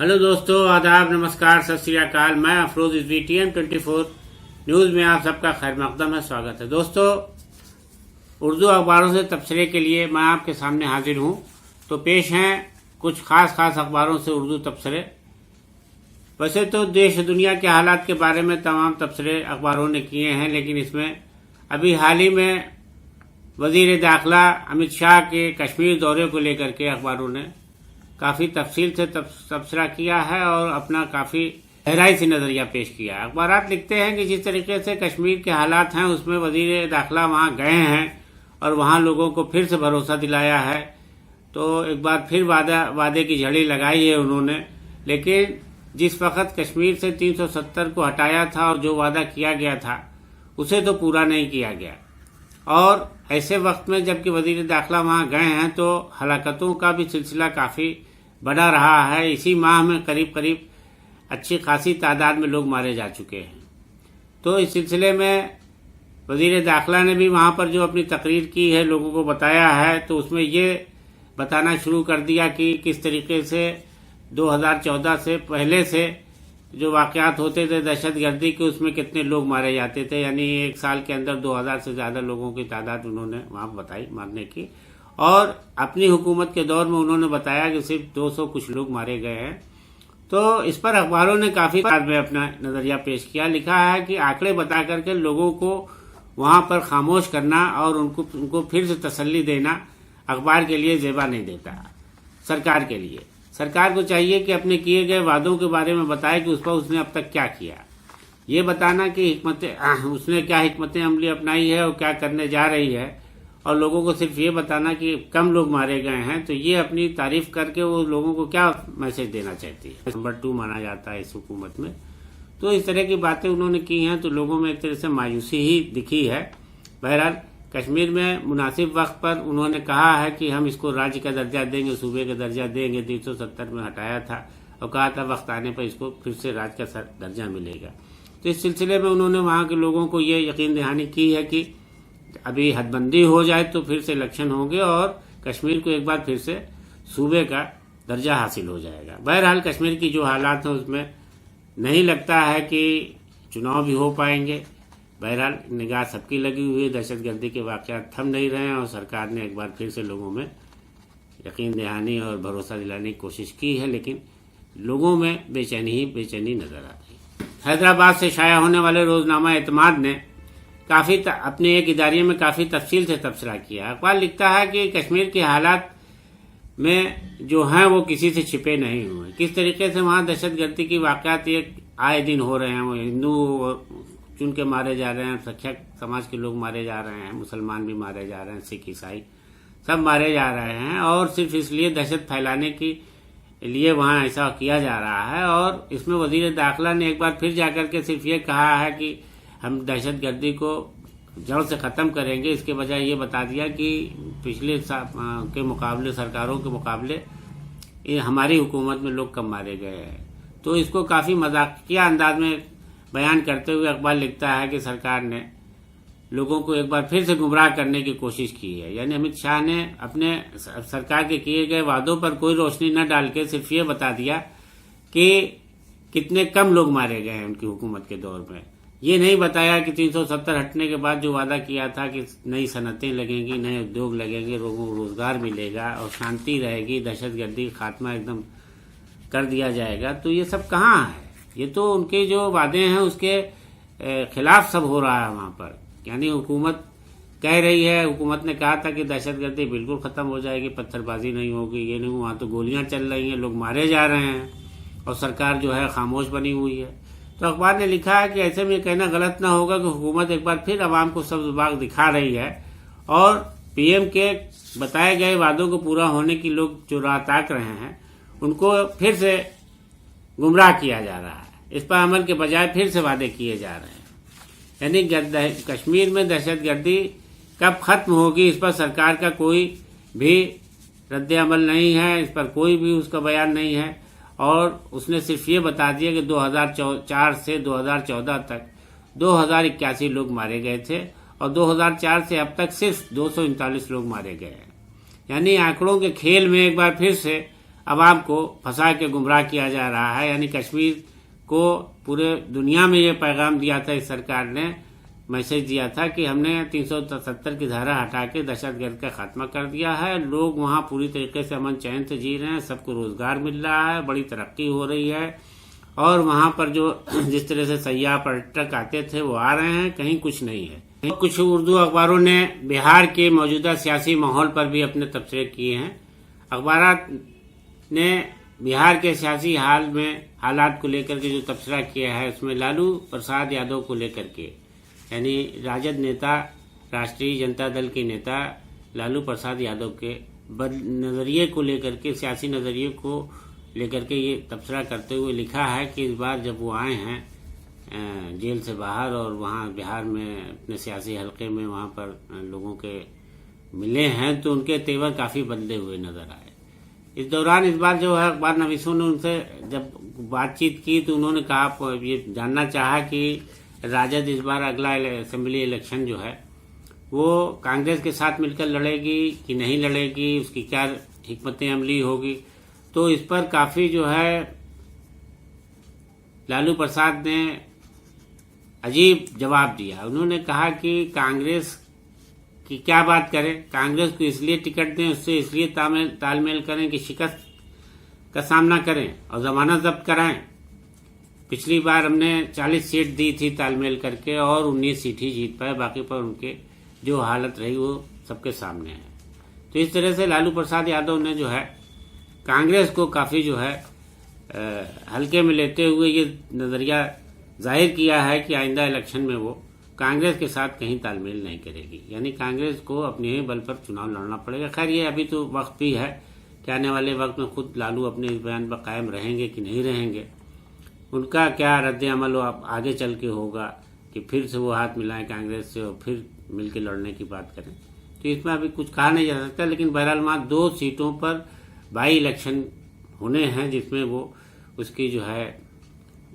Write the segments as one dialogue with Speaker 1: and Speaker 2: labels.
Speaker 1: Hello दोस्तों, आदाब, नमस्कार, सत श्री अकाल। मैं अफरोज रिजवी TM24 न्यूज में आप सबका खैर मकदम है, स्वागत है। दोस्तों, उर्दू अखबारों से तबसरे के लिए मैं आपके सामने हाजिर हूं। तो पेश हैं कुछ खास अखबारों से उर्दू तबसरे। वैसे तो देश दुनिया के हालात के बारे में तमाम तबसरे अखबारों ने किए हैं, लेकिन इसमें अभी हाल ही में वजीर दाखिला अमित शाह के कश्मीर दौरे को लेकर के अखबारों ने काफी तफसील से तबसरा किया है और अपना काफी गहराई से नजरिया पेश किया है। अखबार लिखते हैं कि जिस तरीके से कश्मीर के हालात हैं उसमें वजीर दाखिला वहां गए हैं और वहां लोगों को फिर से भरोसा दिलाया है। तो एक बार फिर वादे की झड़ी लगाई है उन्होंने, लेकिन जिस वक्त कश्मीर से 370 को हटाया था और जो वादा किया गया था उसे तो पूरा नहीं किया गया। और ऐसे वक्त में जबकि वजीर दाखिला वहां गए हैं तो हलाकतों का भी सिलसिला काफी बढ़ा रहा है। इसी माह में करीब अच्छी खासी तादाद में लोग मारे जा चुके हैं। तो इस सिलसिले में वजीर दाखिला ने भी वहां पर जो अपनी तकरीर की है, लोगों को बताया है, तो उसमें ये बताना शुरू कर दिया कि किस तरीके से 2014 से पहले से जो वाकयात होते थे दहशतगर्दी के, उसमें कितने लोग मारे जाते थे। यानी एक साल के अंदर 2000 से ज्यादा लोगों की तादाद उन्होंने वहां बताई मारने की। और अपनी हुकूमत के दौर में उन्होंने बताया कि सिर्फ 200 कुछ लोग मारे गए हैं। तो इस पर अखबारों ने काफी बाद में अपना नजरिया पेश किया। लिखा है कि आंकड़े बता करके लोगों को वहां पर खामोश करना और उनको फिर से तसल्ली देना अखबार के लिए जेबा नहीं देता। सरकार को चाहिए कि अपने किए गए वादों के बारे में बताए कि उस पर उसने अब तक क्या किया। ये बताना कि उसने क्या हिकमतें अमली अपनाई है और क्या करने जा रही है, और लोगों को सिर्फ ये बताना कि कम लोग मारे गए हैं, तो ये अपनी तारीफ करके वो लोगों को क्या मैसेज देना चाहती है। नंबर 2 माना जाता है इस हुकूमत में। तो इस तरह की बातें उन्होंने की हैं, तो लोगों में एक तरह से मायूसी ही दिखी है। बहरहाल कश्मीर में मुनासिब वक्त पर उन्होंने कहा है कि हम इसको राज्य का दर्जा देंगे, सूबे का दर्जा देंगे। 370 में हटाया था और कहा था वक्त आने पर इसको फिर से राज्य का दर्जा मिलेगा। तो इस सिलसिले में उन्होंने वहां के लोगों को ये यकीन दहानी की है कि अभी हदबंदी हो जाए तो फिर से इलेक्शन होंगे और कश्मीर को एक बार फिर से सूबे का दर्जा हासिल हो जाएगा। बहरहाल कश्मीर की जो हालात हैं उसमें नहीं लगता है कि चुनाव भी हो पाएंगे। बहरहाल निगाह सबकी लगी हुई है, दहशतगर्दी के वाकयात थम नहीं रहे हैं और सरकार ने एक बार फिर से लोगों में यकीन दहानी और भरोसा दिलाने की कोशिश की है, लेकिन लोगों में बेचैनी नजर आ रही। हैदराबाद से शाया होने वाले रोजनामा एतमाद ने काफी अपने एक इदारे में काफी तफसील से तबसरा किया। अखबार लिखता है कि कश्मीर के हालात में जो हैं वो किसी से छिपे नहीं हुए। किस तरीके से वहां दहशतगर्दी की वाकयात एक आए दिन हो रहे हैं। वो हिंदू चुन के मारे जा रहे हैं, सख्या समाज के लोग मारे जा रहे हैं, मुसलमान भी मारे जा रहे हैं, सिख ईसाई सब मारे जा रहे हैं, और सिर्फ इसलिए दहशत फैलाने के लिए वहां ऐसा किया जा रहा है। और इसमें वजीर दाखिला ने एक बार फिर जाकर के सिर्फ ये कहा है कि हम दहशतगर्दी को जड़ से खत्म करेंगे, इसके बजाय ये बता दिया कि पिछले के मुकाबले, सरकारों के मुकाबले ये हमारी हुकूमत में लोग कम मारे गए हैं। तो इसको काफी मजाकिया अंदाज में बयान करते हुए अखबार लिखता है कि सरकार ने लोगों को एक बार फिर से गुमराह करने की कोशिश की है। यानी अमित शाह ने अपने सरकार के किए गए वादों पर कोई रोशनी न डाल के सिर्फ ये बता दिया कि कितने कम लोग मारे गए हैं उनकी हुकूमत के दौर में। ये नहीं बताया कि 370 हटने के बाद जो वादा किया था कि नई सनतें लगेंगी, नए उद्योग लगेंगे, लोगों को रोजगार मिलेगा और शांति रहेगी, दहशतगर्दी का खात्मा एकदम कर दिया जाएगा, तो ये सब कहाँ है? ये तो उनके जो वादे हैं उसके खिलाफ सब हो रहा है वहां पर। यानी हुकूमत कह रही है, हुकूमत ने कहा था कि दहशतगर्दी बिल्कुल खत्म हो जाएगी, पत्थरबाजी नहीं होगी, ये नहीं, वहां तो गोलियां चल रही हैं, लोग मारे जा रहे हैं और सरकार जो है खामोश बनी हुई है। तो अखबार ने लिखा है कि ऐसे में कहना गलत ना होगा कि हुकूमत एक बार फिर अवाम को सब्ज बाग दिखा रही है और पीएम के बताए गए वादों को पूरा होने की लोग जो राह ताक रहे हैं उनको फिर से गुमराह किया जा रहा है। इस पर अमल के बजाय फिर से वादे किए जा रहे हैं। यानी कश्मीर में दहशतगर्दी कब खत्म होगी इस पर सरकार का कोई भी रद्द अमल नहीं है, इस पर कोई भी उसका बयान नहीं है। और उसने सिर्फ ये बता दिया कि 2004 से 2014 तक 2081 लोग मारे गए थे और 2004 से अब तक सिर्फ 239 लोग मारे गए हैं। यानी आंकड़ों के खेल में एक बार फिर से अवाम को फंसा के गुमराह किया जा रहा है। यानी कश्मीर को पूरे दुनिया में ये पैगाम दिया था, इस सरकार ने मैसेज दिया था कि हमने 370 की धारा हटा के दहशतगर्द का खात्मा कर दिया है। लोग वहाँ पूरी तरीके से अमन चैन से जी रहे हैं, सबको रोजगार मिल रहा है, बड़ी तरक्की हो रही है। और वहाँ पर जो जिस तरह से सयाह पर्यटक आते थे वो आ रहे हैं, कहीं कुछ नहीं है। कुछ उर्दू अखबारों ने बिहार के मौजूदा सियासी माहौल पर भी अपने तबसरे किए हैं। अखबार ने बिहार के सियासी हालात को लेकर के जो तबसरा किया है, उसमें लालू प्रसाद यादव को लेकर के, यानी राजद नेता, राष्ट्रीय जनता दल के नेता लालू प्रसाद यादव के नजरिए को लेकर के, सियासी नजरिए को लेकर के ये तबसरा करते हुए लिखा है कि इस बार जब वो आए हैं जेल से बाहर और वहाँ बिहार में अपने सियासी हलके में वहाँ पर लोगों के मिले हैं, तो उनके तेवर काफी बदले हुए नजर आए। इस दौरान इस बार जो है अखबार नवीसों ने उनसे जब बातचीत की तो उन्होंने कहा, ये जानना चाहा कि राजद इस बार अगला असेंबली इलेक्शन जो है वो कांग्रेस के साथ मिलकर लड़ेगी कि नहीं लड़ेगी, उसकी क्या हिकमत अमली होगी। तो इस पर काफी जो है लालू प्रसाद ने अजीब जवाब दिया। उन्होंने कहा कि कांग्रेस की क्या बात करें, कांग्रेस को इसलिए टिकट दें, उससे इसलिए तालमेल करें कि शिकस्त का सामना करें और जमानत जब्त कराएं। पिछली बार हमने 40 सीट दी थी तालमेल करके और 19 सीट ही जीत पाए, बाकी पर उनके जो हालत रही वो सबके सामने है। तो इस तरह से लालू प्रसाद यादव ने जो है कांग्रेस को काफी जो है हल्के में लेते हुए ये नजरिया जाहिर किया है कि आइंदा इलेक्शन में वो कांग्रेस के साथ कहीं तालमेल नहीं करेगी, यानी कांग्रेस को अपने ही बल पर चुनाव लड़ना पड़ेगा। खैर ये अभी तो वक्त भी है कि आने वाले वक्त में खुद लालू अपने इस बयान पर कायम रहेंगे कि नहीं रहेंगे, उनका क्या रद्द अमल आगे चल के होगा कि फिर से वो हाथ मिलाएं कांग्रेस से और फिर मिलकर लड़ने की बात करें। तो इसमें अभी कुछ कहा नहीं जा सकता, लेकिन बहरहाल वहाँ 2 सीटों पर बाई इलेक्शन होने हैं, जिसमें वो उसकी जो है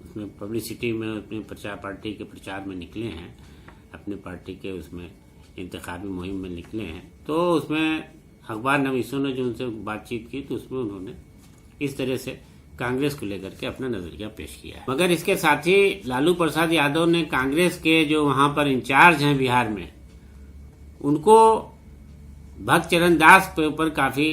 Speaker 1: उसमें पब्लिसिटी में अपने प्रचार पार्टी के प्रचार में निकले हैं, अपने पार्टी के उसमें इंतखाबी मुहिम में निकले हैं। तो उसमें अखबार नवीसों ने जो उनसे बातचीत की तो उसमें उन्होंने इस तरह से कांग्रेस को लेकर के अपना नजरिया पेश किया है। मगर इसके साथ ही लालू प्रसाद यादव ने कांग्रेस के जो वहां पर इंचार्ज हैं बिहार में, उनको भक्त चरण दास के ऊपर काफी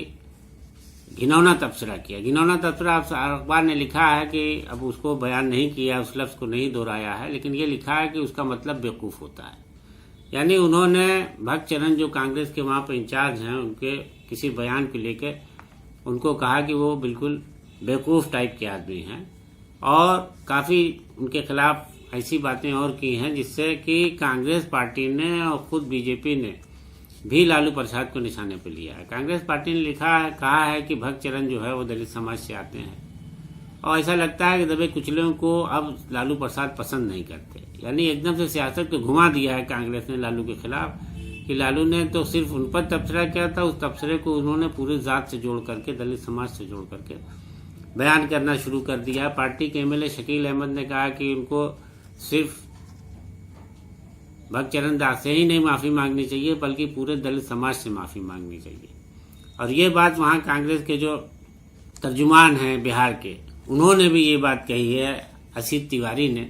Speaker 1: घिनौना तबसरा किया। घिनौना तबसरा अखबार ने लिखा है कि अब उसको बयान नहीं किया, उस लफ्ज को नहीं दोहराया है, लेकिन ये लिखा है कि उसका मतलब बेवकूफ होता है। यानी उन्होंने भक्त चरण जो कांग्रेस के वहां पर इंचार्ज हैं, उनके किसी बयान को लेकर उनको कहा कि वो बिल्कुल बेवकूफ टाइप के आदमी हैं और काफी उनके खिलाफ ऐसी बातें और की हैं जिससे कि कांग्रेस पार्टी ने और खुद बीजेपी ने भी लालू प्रसाद को निशाने पर लिया है। कांग्रेस पार्टी ने कहा है कि भक्त चरण जो है वो दलित समाज से आते हैं और ऐसा लगता है कि दबे कुचलों को अब लालू प्रसाद पसंद नहीं करते। यानी एकदम से सियासत को घुमा दिया है कांग्रेस ने लालू के खिलाफ कि लालू ने तो सिर्फ उन पर तबसरा किया था, उस तबसरे को उन्होंने पूरी जात से जोड़ करके, दलित समाज से जोड़ करके बयान करना शुरू कर दिया। पार्टी के एमएलए शकील अहमद ने कहा कि उनको सिर्फ भक्त चरण दास से ही नहीं माफी मांगनी चाहिए बल्कि पूरे दलित समाज से माफी मांगनी चाहिए। और ये बात वहां कांग्रेस के जो तर्जुमान हैं बिहार के, उन्होंने भी ये बात कही है, असीत तिवारी ने,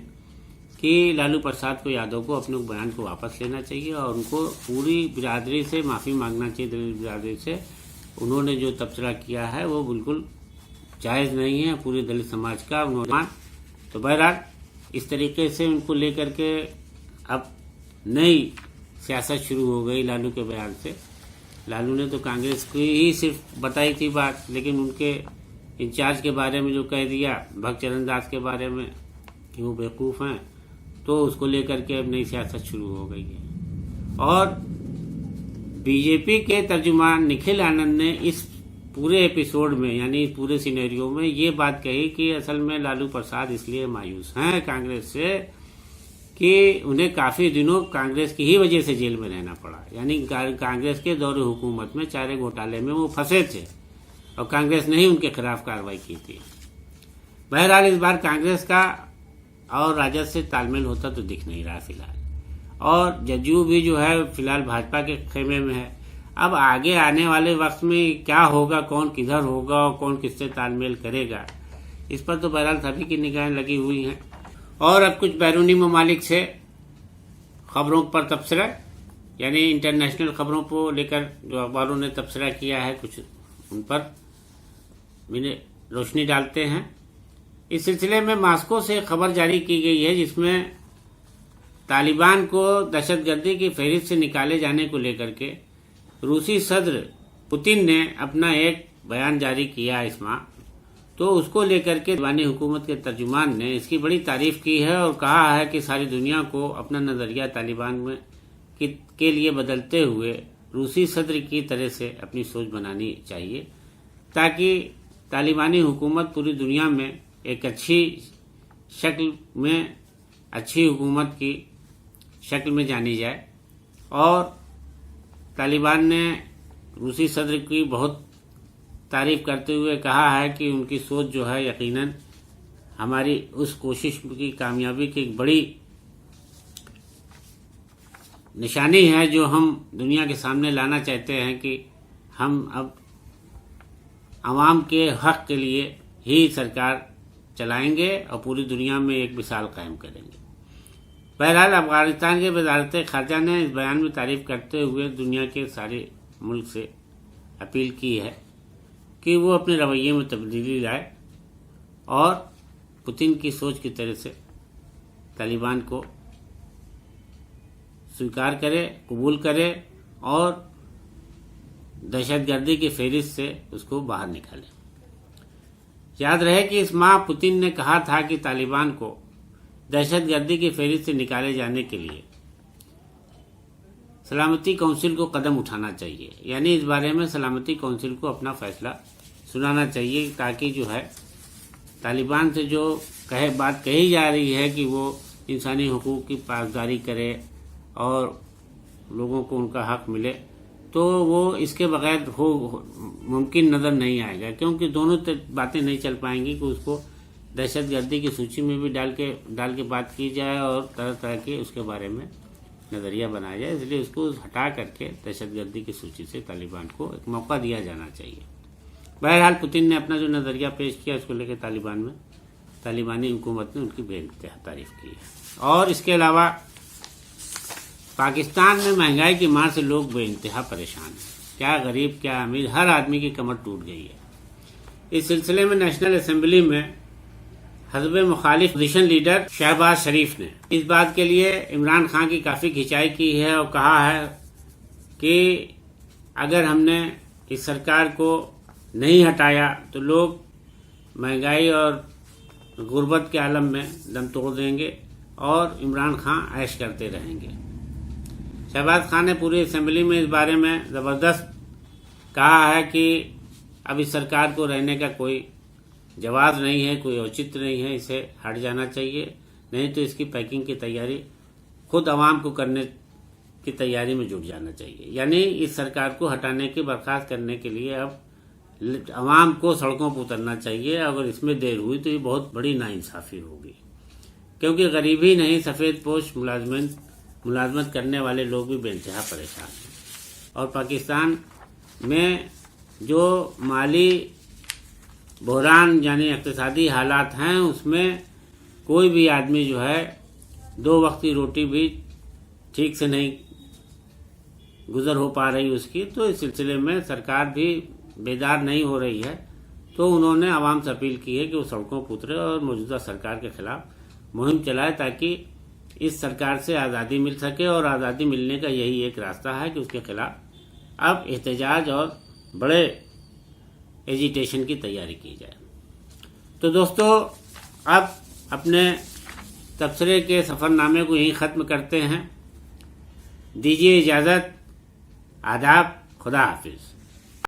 Speaker 1: कि लालू प्रसाद को, यादव को अपने बयान को वापस लेना चाहिए और उनको पूरी बिरादरी से माफी मांगना चाहिए, दलित बिरादरी से। उन्होंने जो तबसरा किया है वो बिल्कुल जायज नहीं है पूरे दलित समाज का उन्होंने। तो बहरहाल इस तरीके से उनको लेकर के अब नई सियासत शुरू हो गई लालू के बयान से। लालू ने तो कांग्रेस की ही सिर्फ बताई थी बात, लेकिन उनके इंचार्ज के बारे में जो कह दिया, भक्त चरण दास के बारे में कि वो बेवकूफ हैं, तो उसको लेकर के अब नई सियासत शुरू हो गई है। और बीजेपी के तर्जुमान निखिल आनंद ने इस पूरे एपिसोड में, यानी पूरे सिनेरियो में ये बात कही कि असल में लालू प्रसाद इसलिए मायूस हैं कांग्रेस से कि उन्हें काफी दिनों कांग्रेस की ही वजह से जेल में रहना पड़ा। यानी कांग्रेस के दौरे हुकूमत में चारे घोटाले में वो फंसे थे और कांग्रेस ने ही उनके खिलाफ कार्रवाई की थी। बहरहाल इस बार कांग्रेस का और राजद से तालमेल होता तो दिख नहीं रहा फिलहाल, और जदयू भी जो है फिलहाल भाजपा के खेमे में है। अब आगे आने वाले वक्त में क्या होगा, कौन किधर होगा और कौन किससे तालमेल करेगा, इस पर तो बहरहाल सभी की निगाहें लगी हुई हैं। और अब कुछ बैरूनी ममालिक से खबरों पर तबसरा, यानी इंटरनेशनल खबरों को लेकर जो अखबारों ने तबसरा किया है, कुछ उन पर भी रोशनी डालते हैं। इस सिलसिले में मॉस्को से खबर जारी की गई है, जिसमें तालिबान को दहशतगर्दी की फहरिस्त से निकाले जाने को लेकर के रूसी सदर पुतिन ने अपना एक बयान जारी किया इस माह। तो उसको लेकर के तालिबानी हुकूमत के तर्जुमान ने इसकी बड़ी तारीफ की है और कहा है कि सारी दुनिया को अपना नजरिया तालिबान में के लिए बदलते हुए रूसी सदर की तरह से अपनी सोच बनानी चाहिए, ताकि तालिबानी हुकूमत पूरी दुनिया में एक अच्छी शक्ल में, अच्छी हुकूमत की शक्ल में जानी जाए। और तालिबान ने रूसी सदर की बहुत तारीफ करते हुए कहा है कि उनकी सोच जो है यकीनन हमारी उस कोशिश की कामयाबी की एक बड़ी निशानी है जो हम दुनिया के सामने लाना चाहते हैं कि हम अब आवाम के हक के लिए ही सरकार चलाएंगे और पूरी दुनिया में एक मिसाल कायम करेंगे। बहरहाल अफगानिस्तान के वजारत खारजा ने इस बयान में तारीफ करते हुए दुनिया के सारे मुल्क से अपील की है कि वो अपने रवैये में तब्दीली लाए और पुतिन की सोच की तरह से तालिबान को स्वीकार करे, कबूल करे और दहशतगर्दी की फहरिस्त से उसको बाहर निकाले। याद रहे कि इस माह पुतिन ने कहा था कि तालिबान को दहशतगर्दी की फहरिस्त से निकाले जाने के लिए सलामती काउंसिल को कदम उठाना चाहिए, यानी इस बारे में सलामती काउंसिल को अपना फैसला सुनाना चाहिए, ताकि जो है तालिबान से जो बात कही जा रही है कि वो इंसानी हुकूक की पासदारी करे और लोगों को उनका हक मिले, तो वो इसके बगैर मुमकिन नज़र नहीं आएगा, क्योंकि दोनों बातें नहीं चल पाएंगी कि उसको दहशतगर्दी की सूची में भी डाल के बात की जाए और तरह तरह के उसके बारे में नज़रिया बनाया जाए। इसलिए उसको हटा करके दहशतगर्दी की सूची से तालिबान को एक मौका दिया जाना चाहिए। बहरहाल पुतिन ने अपना जो नज़रिया पेश किया उसको लेकर तालिबानी हुकूमत ने उनकी बेइंतहा तारीफ की है। और इसके अलावा पाकिस्तान में महंगाई की मार से लोग बेइंतहा परेशान हैं, क्या गरीब क्या अमीर, हर आदमी की कमर टूट गई है। इस सिलसिले में नेशनल असेंबली में हज़ब मुखालिफ अपोजिशन लीडर शहबाज शरीफ ने इस बात के लिए इमरान खान की काफ़ी खिंचाई की है और कहा है कि अगर हमने इस सरकार को नहीं हटाया तो लोग महंगाई और गुर्बत के आलम में दम तोड़ देंगे और इमरान खान ऐश करते रहेंगे। शहबाज खान ने पूरी असेंबली में इस बारे में ज़बरदस्त कहा है कि अब इस सरकार को रहने का कोई जवाब नहीं है, कोई औचित्य नहीं है, इसे हट जाना चाहिए, नहीं तो इसकी पैकिंग की तैयारी खुद आवाम को करने की तैयारी में जुट जाना चाहिए। यानी इस सरकार को हटाने की बर्खास्त करने के लिए अब आवाम को सड़कों पर उतरना चाहिए। अगर इसमें देर हुई तो ये बहुत बड़ी नाइंसाफ़ी होगी, क्योंकि गरीब ही नहीं, सफ़ेद पोश मुलाजमत करने वाले लोग भी बेइंतहा परेशान हैं। और पाकिस्तान में जो माली बहरान यानी इक़्तिसादी हालात हैं, उसमें कोई भी आदमी जो है 2 वक्त की रोटी भी ठीक से नहीं गुजर हो पा रही उसकी। तो इस सिलसिले में सरकार भी बेदार नहीं हो रही है। तो उन्होंने आवाम से अपील की है कि वो सड़कों पर उतरे और मौजूदा सरकार के खिलाफ मुहिम चलाए, ताकि इस सरकार से आज़ादी मिल सके। और आज़ादी मिलने का यही एक रास्ता है कि उसके खिलाफ अब एहतजाज और बड़े एजिटेशन की तैयारी की जाए। तो दोस्तों, अब अपने तबसरे के सफ़रनामे को यहीं ख़त्म करते हैं। दीजिए इजाज़त। आदाब। खुदा हाफिज़।